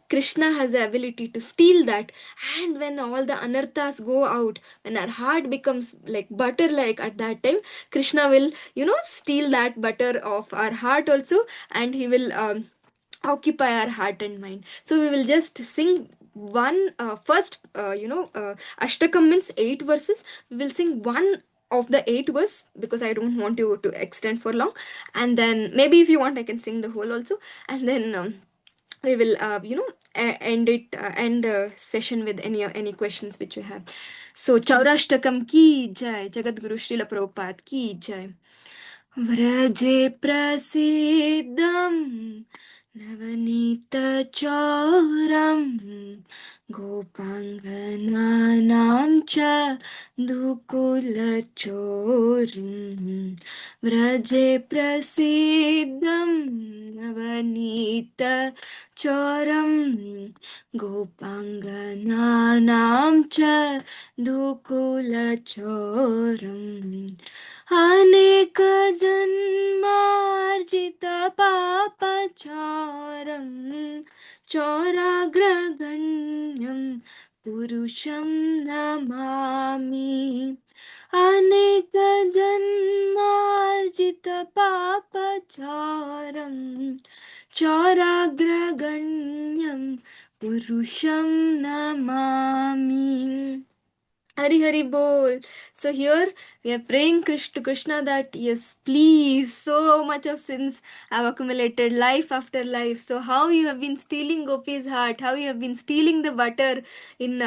Krishna has the ability to steal that. And when all the anarthas go out, when our heart becomes like butter, like at that time, Krishna will steal that butter of our heart also, and he will occupy our heart and mind. So we will just sing one first ashtakam means 8 verses. We will sing one of the 8 verse, because I don't want you to extend for long. And then maybe if you want, I can sing the whole also. And then we will end session with any questions which you have. So Chaurashtakam ki jai, Jagat Guru Srila Prabhupada ki jai. व्रजे प्रसीदं नवनीतचौरं गोपाङ्गनानां च दुकुलचोरं व्रजे प्रसीदं नवनीतचौरं गोपाङ्गनानां च दुकुलचोरम् अनेक जन्मार्जित पापचारं चौराग्रगण्यं पुरुषं नमामि अनेक जन्मार्जित पापचारं चौराग्रगण्यं पुरुषं Namami. Hari Hari Bol. So here we are praying to Krishna that yes, please, so much of sins have accumulated life after life. So how you have been stealing Gopi's heart, how you have been stealing the butter in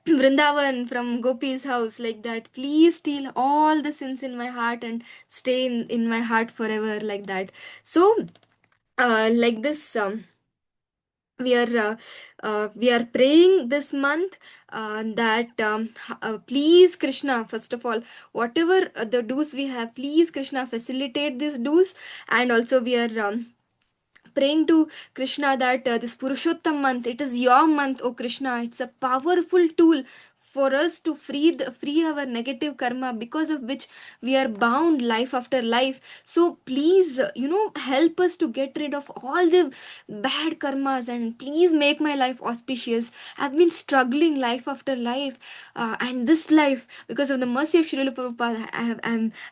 Vrindavan from Gopi's house, like that. Please steal all the sins in my heart and stay in my heart forever, like that. So like this. We are praying this month that please Krishna, first of all, whatever the dues we have, please Krishna facilitate these dues. And also we are praying to Krishna that this Purushottam month, it is your month, oh Krishna. It's a powerful tool for us to free our negative karma, because of which we are bound life after life. So please, help us to get rid of all the bad karmas, and please make my life auspicious. I've been struggling life after life, and this life, because of the mercy of Srila Prabhupada,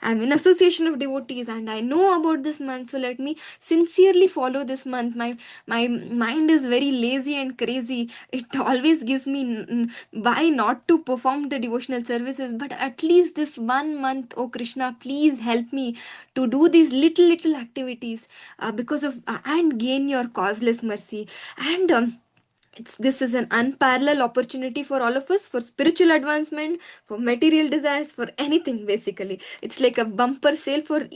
I'm in association of devotees, and I know about this month. So let me sincerely follow this month. My mind is very lazy and crazy. It always gives me why not to perform the devotional services, but at least this 1 month, oh Krishna, please help me to do these little activities, because of and gain your causeless mercy. And this is an unparalleled opportunity for all of us, for spiritual advancement, for material desires, for anything. Basically, it's like a bumper sale for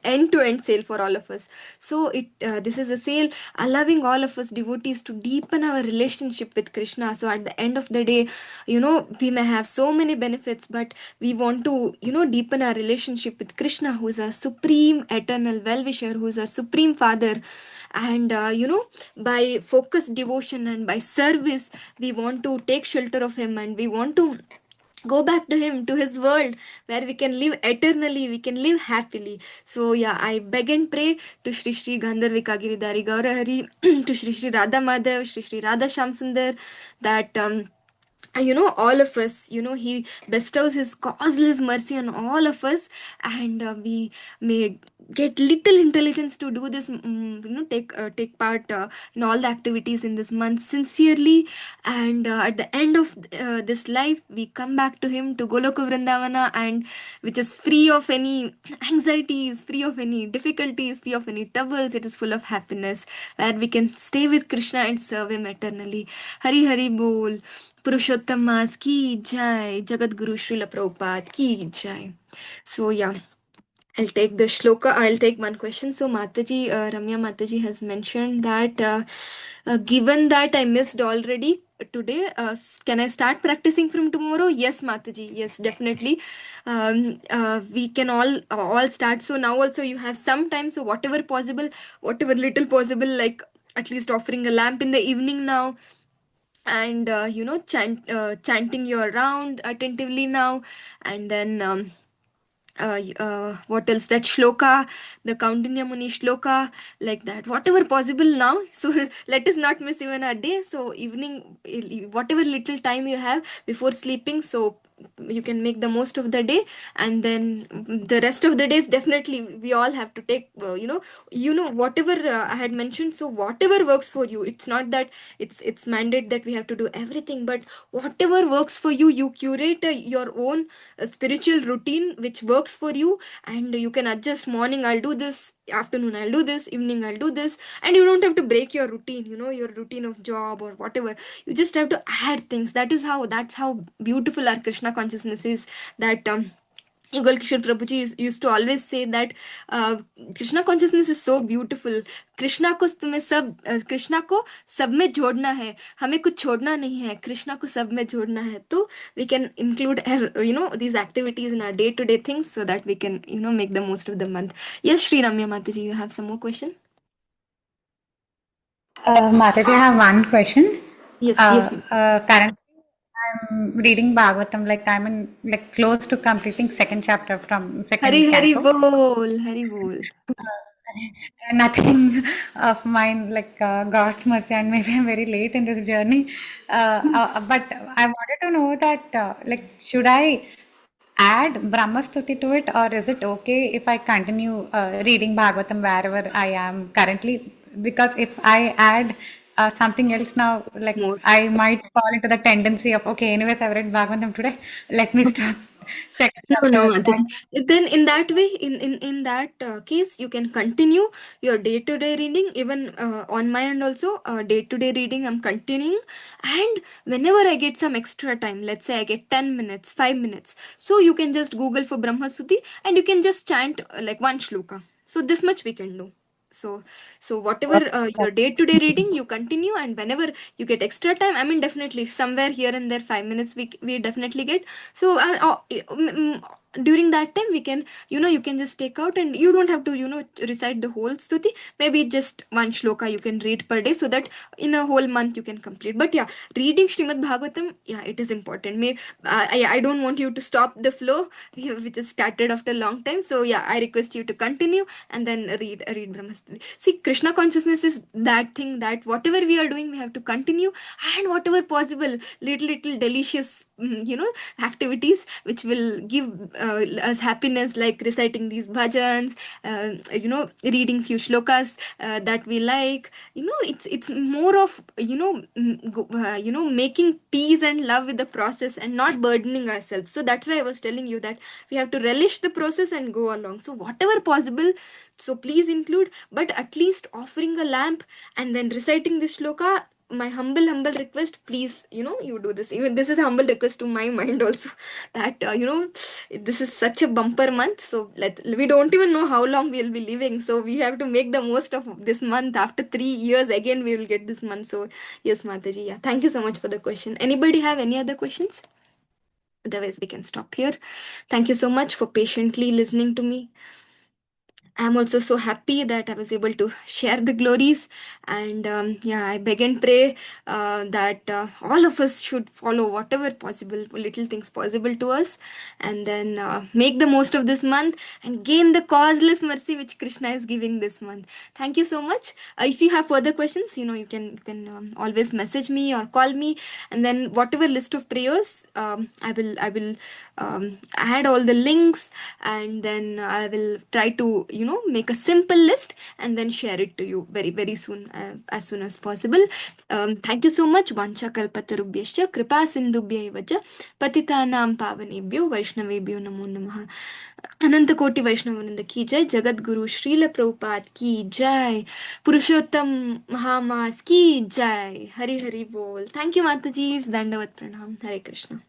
end to end sale for all of us. So this is a sale allowing all of us devotees to deepen our relationship with Krishna. So at the end of the day, we may have so many benefits, but we want to deepen our relationship with Krishna, who is our supreme eternal well-wisher, who is our supreme father. And by focused devotion and by service, we want to take shelter of him, and we want to go back to him, to his world, where we can live eternally, we can live happily. So yeah, I beg and pray to Shri Shri Gandharvika Giridhari Gaurahari, to Shri Sri Radha Madhav, Shri Sri Radha Shamsundar, that all of us, he bestows his causeless mercy on all of us, and we may get little intelligence to do this, take part in all the activities in this month sincerely. And at the end of this life, we come back to him, to Goloka Vrindavana, and which is free of any anxieties, free of any difficulties, free of any troubles. It is full of happiness, where we can stay with Krishna and serve him eternally. Hari Hari Bol. Purushottam Maas ki jai, Jagat Guru Srila Prabhupada ki jai. So yeah, I'll take the shloka. I'll take one question. So Mataji, Ramya Mataji has mentioned that given that I missed already today, can I start practicing from tomorrow? Yes, Mataji. Yes, definitely. We can all start. So now also you have some time. So whatever possible, whatever little possible, like at least offering a lamp in the evening now, and chanting your round attentively now. And then what else, that shloka, the Kaundinya Muni shloka, like that, whatever possible now. So let us not miss even a day. So evening, whatever little time you have before sleeping, so you can make the most of the day. And then the rest of the days, definitely we all have to take, whatever I had mentioned. So whatever works for you, it's not that it's mandate that we have to do everything, but whatever works for you, you curate your own spiritual routine which works for you. And you can adjust: morning I'll do this, afternoon I'll do this, evening I'll do this. And you don't have to break your routine, your routine of job or whatever. You just have to add things. That's how beautiful our Krishna consciousness is. That Yugal Kishore Prabhuji used to always say that Krishna consciousness is so beautiful. Krishna को सब में जोड़ना है, हमें कुछ छोड़ना नहीं है, कृष्णा को सब में जोड़ना है. तो we can include these activities in our day to day things, so that we can make the most of the month. Yes, Sri Ramya Mataji, you have some more question? Mataji, I have one question. Yes. Currently, I'm reading Bhagavatam, like I'm in like close to completing second chapter from Hari second Hari canto. Bol, Hari Bol. Nothing of mine, like God's mercy, and maybe I'm very late in this journey. But I wanted to know that, like, should I add Brahmastuti to it, or is it okay if I continue reading Bhagavatam wherever I am currently? Because if I add something else now. Like More. I might fall into the tendency of, okay, anyways, I've read Bhagavatam today. Let me stop second No, no, chapter. Mataji. Then in that way, in that case, you can continue your day-to-day reading. Even on my end also, day-to-day reading, I'm continuing. And whenever I get some extra time, let's say I get 10 minutes, 5 minutes, so you can just Google for Brahma Suti and you can just chant like one shloka. So this much we can do. So, so whatever your day-to-day reading, you continue, and whenever you get extra time, I mean, definitely somewhere here and there, 5 minutes we definitely get. So, during that time, we can, you can just take out, and you don't have to, recite the whole stuti. Maybe just one shloka you can read per day, so that in a whole month you can complete. But yeah, reading Srimad Bhagavatam, yeah, it is important. I don't want you to stop the flow, which is started after a long time. So yeah, I request you to continue and then read Brahmastri. See, Krishna consciousness is that thing that whatever we are doing, we have to continue, and whatever possible, little delicious, activities which will give us happiness, like reciting these bhajans, reading few shlokas that we like. It's more of, making peace and love with the process and not burdening ourselves. So that's why I was telling you that we have to relish the process and go along. So whatever possible, so please include, but at least offering a lamp and then reciting this shloka, my humble request, please, you do this. Even this is a humble request to my mind also, that this is such a bumper month. So we don't even know how long we'll be living, so we have to make the most of this month. After 3 years again we will get this month. So yes, Mataji, yeah, thank you so much for the question. Anybody have any other questions? Otherwise we can stop here. Thank you so much for patiently listening to me. I'm also so happy that I was able to share the glories. And yeah, I beg and pray that all of us should follow whatever possible, little things possible to us, and then make the most of this month and gain the causeless mercy which Krishna is giving this month. Thank you so much. If you have further questions, you can always message me or call me, and then whatever list of prayers, I will add all the links, and then I will try to make a simple list and then share it to you very soon, as soon as possible. Thank you so much. Vancha kalpatarubhyascha kripa sindhubhya vaja patitanam pavanebhyo vaishnavebhyo namo namaha. अनंत कोटि वैष्णवानंद की जय. जगत गुरु श्रील प्रभुपाद की जय. पुरुषोत्तम महामास की जय. हरि हरि बोल. Thank you माता जी. दंडवत प्रणाम. हरे कृष्णा.